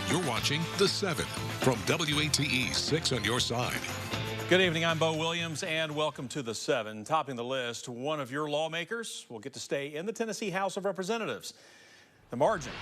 You're watching The 7 from WATE 6 on your side. Good evening, I'm Bo Williams, and welcome to The 7. Topping the list, one of your lawmakers will get to stay in the Tennessee House of Representatives. The margin,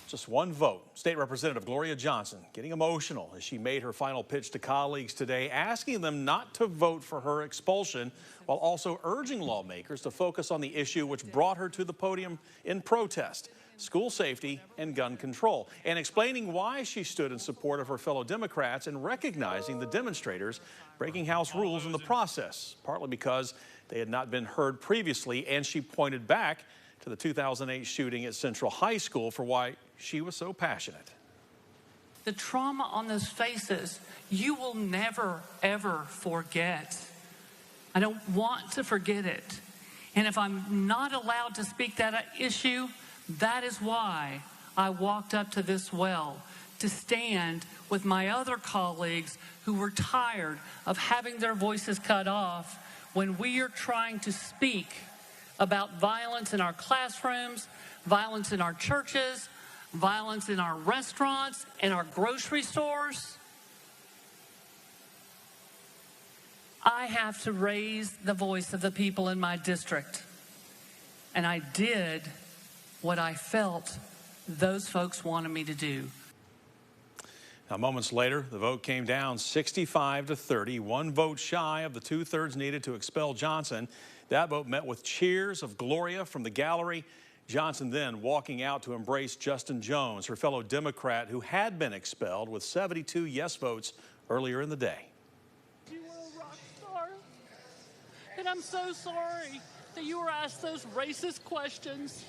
just one vote. State Representative Gloria Johnson getting emotional as she made her final pitch to colleagues today, asking them not to vote for her expulsion, while also urging lawmakers to focus on the issue which brought her to the podium in protest: school safety and gun control, and explaining why she stood in support of her fellow Democrats and recognizing the demonstrators breaking House rules in the process, partly because they had not been heard previously. And she pointed back to the 2008 shooting at Central High School for why she was so passionate. The trauma on those faces, you will never, ever forget. I don't want to forget it. And if I'm not allowed to speak that issue, that is why I walked up to this well, to stand with my other colleagues who were tired of having their voices cut off when we are trying to speak about violence in our classrooms, violence in our churches, violence in our restaurants, and our grocery stores. I have to raise the voice of the people in my district. And I did what I felt those folks wanted me to do. Now, moments later, the vote came down 65-30, one vote shy of the 2/3 needed to expel Johnson. That vote met with cheers of Gloria from the gallery. Johnson then walking out to embrace Justin Jones, her fellow Democrat who had been expelled, with 72 yes votes earlier in the day. You were a rock star, and I'm so sorry that you were asked those racist questions.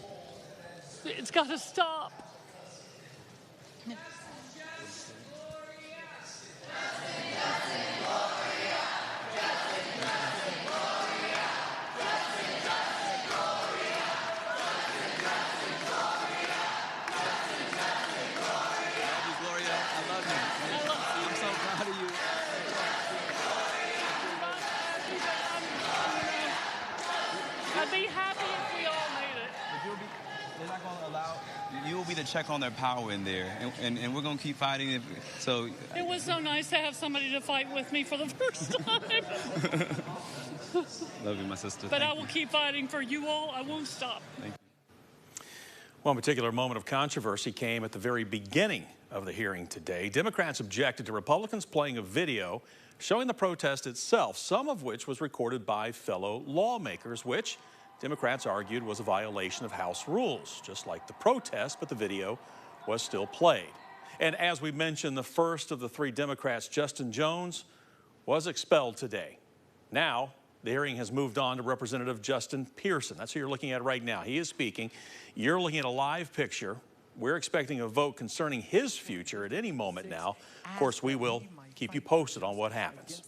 It's got to stop. I'd be happy if we all made it. They're not going to allow, you will be the check on their power in there, and we're going to keep fighting. It was so nice to have somebody to fight with me for the first time. Love you, my sister. But I will keep fighting for you all. I won't stop. Thank you. One particular moment of controversy came at the very beginning of the hearing today. Democrats objected to Republicans playing a video showing the protest itself, some of which was recorded by fellow lawmakers, which Democrats argued was a violation of House rules, just like the protest, but the video was still played. And as we mentioned, the first of the three Democrats, Justin Jones, was expelled today. Now, the hearing has moved on to Representative Justin Pearson. That's who you're looking at right now. He is speaking. You're looking at a live picture. We're expecting a vote concerning his future at any moment now. Of course, we will keep you posted on what happens.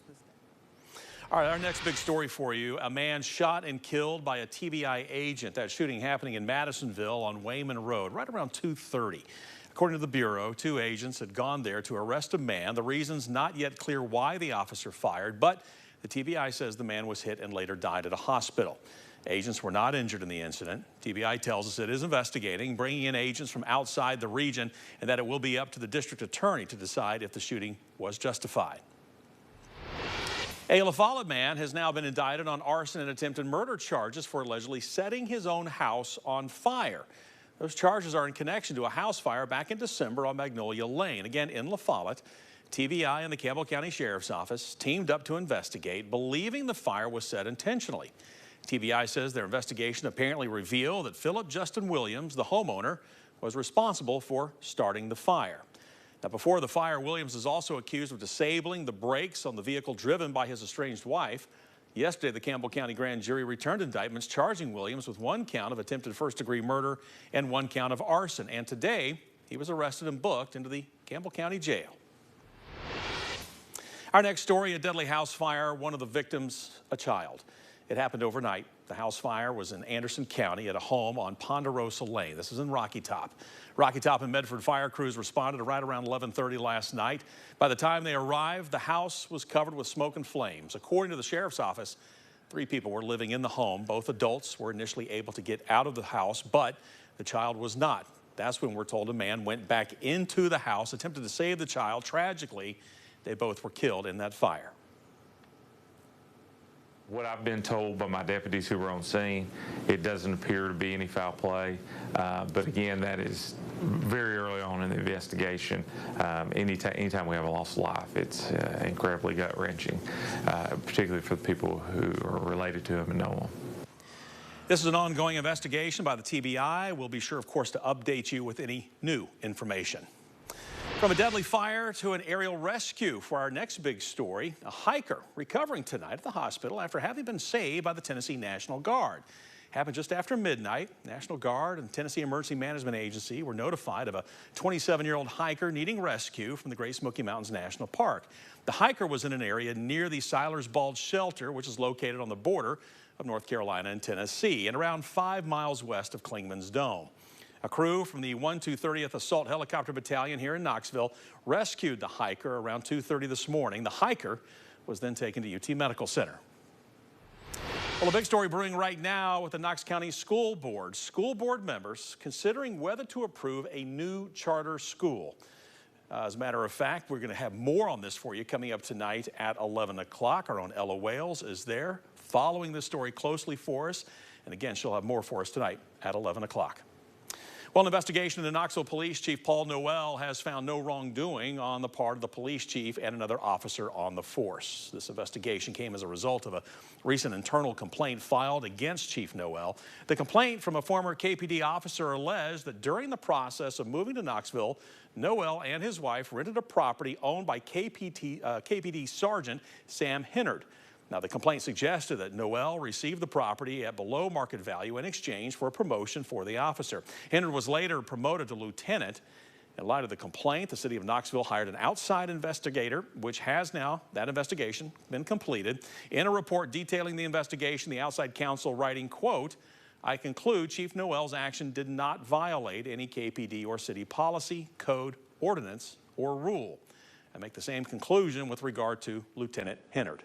All right, our next big story for you: a man shot and killed by a TBI agent. That shooting happening in Madisonville on Wayman Road, right around 2:30. According to the Bureau, 2 agents had gone there to arrest a man. The reason's not yet clear why the officer fired, but the TBI says the man was hit and later died at a hospital. Agents were not injured in the incident. TBI tells us it is investigating, bringing in agents from outside the region, and that it will be up to the district attorney to decide if the shooting was justified. A LaFollette man has now been indicted on arson and attempted murder charges for allegedly setting his own house on fire. Those charges are in connection to a house fire back in December on Magnolia Lane. Again, in LaFollette, TBI and the Campbell County Sheriff's Office teamed up to investigate, believing the fire was set intentionally. TBI says their investigation apparently revealed that Philip Justin Williams, the homeowner, was responsible for starting the fire. Now, before the fire, Williams is also accused of disabling the brakes on the vehicle driven by his estranged wife. Yesterday, the Campbell County grand jury returned indictments charging Williams with 1 count of attempted first-degree murder and 1 count of arson. And today, he was arrested and booked into the Campbell County Jail. Our next story: a deadly house fire, one of the victims a child. It happened overnight. The house fire was in Anderson County at a home on Ponderosa Lane. This is in Rocky Top. Rocky Top and Medford fire crews responded right around 11:30 last night. By the time they arrived, the house was covered with smoke and flames. According to the sheriff's office, 3 people were living in the home. Both adults were initially able to get out of the house, but the child was not. That's when we're told a man went back into the house, attempted to save the child. Tragically, they both were killed in that fire. What I've been told by my deputies who were on scene, it doesn't appear to be any foul play. But again, that is very early on in the investigation. Anytime we have a lost life, it's incredibly gut-wrenching, particularly for the people who are related to him and know him. This is an ongoing investigation by the TBI. We'll be sure, of course, to update you with any new information. From a deadly fire to an aerial rescue for our next big story, a hiker recovering tonight at the hospital after having been saved by the Tennessee National Guard. Happened just after midnight. National Guard and Tennessee Emergency Management Agency were notified of a 27-year-old hiker needing rescue from the Great Smoky Mountains National Park. The hiker was in an area near the Siler's Bald Shelter, which is located on the border of North Carolina and Tennessee and around 5 miles west of Clingman's Dome. A crew from the 1-230th Assault Helicopter Battalion here in Knoxville rescued the hiker around 2:30 this morning. The hiker was then taken to UT Medical Center. Well, a big story brewing right now with the Knox County School Board. School board members considering whether to approve a new charter school. As a matter of fact, we're going to have more on this for you coming up tonight at 11 o'clock. Our own Ella Wales is there following this story closely for us. And again, she'll have more for us tonight at 11 o'clock. Well, an investigation into Knoxville Police Chief Paul Noel has found no wrongdoing on the part of the police chief and another officer on the force. This investigation came as a result of a recent internal complaint filed against Chief Noel. The complaint from a former KPD officer alleged that during the process of moving to Knoxville, Noel and his wife rented a property owned by KPD Sergeant Sam Hennard. Now, the complaint suggested that Noel received the property at below market value in exchange for a promotion for the officer. Hennard was later promoted to lieutenant. In light of the complaint, the city of Knoxville hired an outside investigator, which has now, that investigation, been completed. In a report detailing the investigation, the outside counsel writing, quote, "I conclude Chief Noel's action did not violate any KPD or city policy, code, ordinance, or rule." I make the same conclusion with regard to Lieutenant Hennard.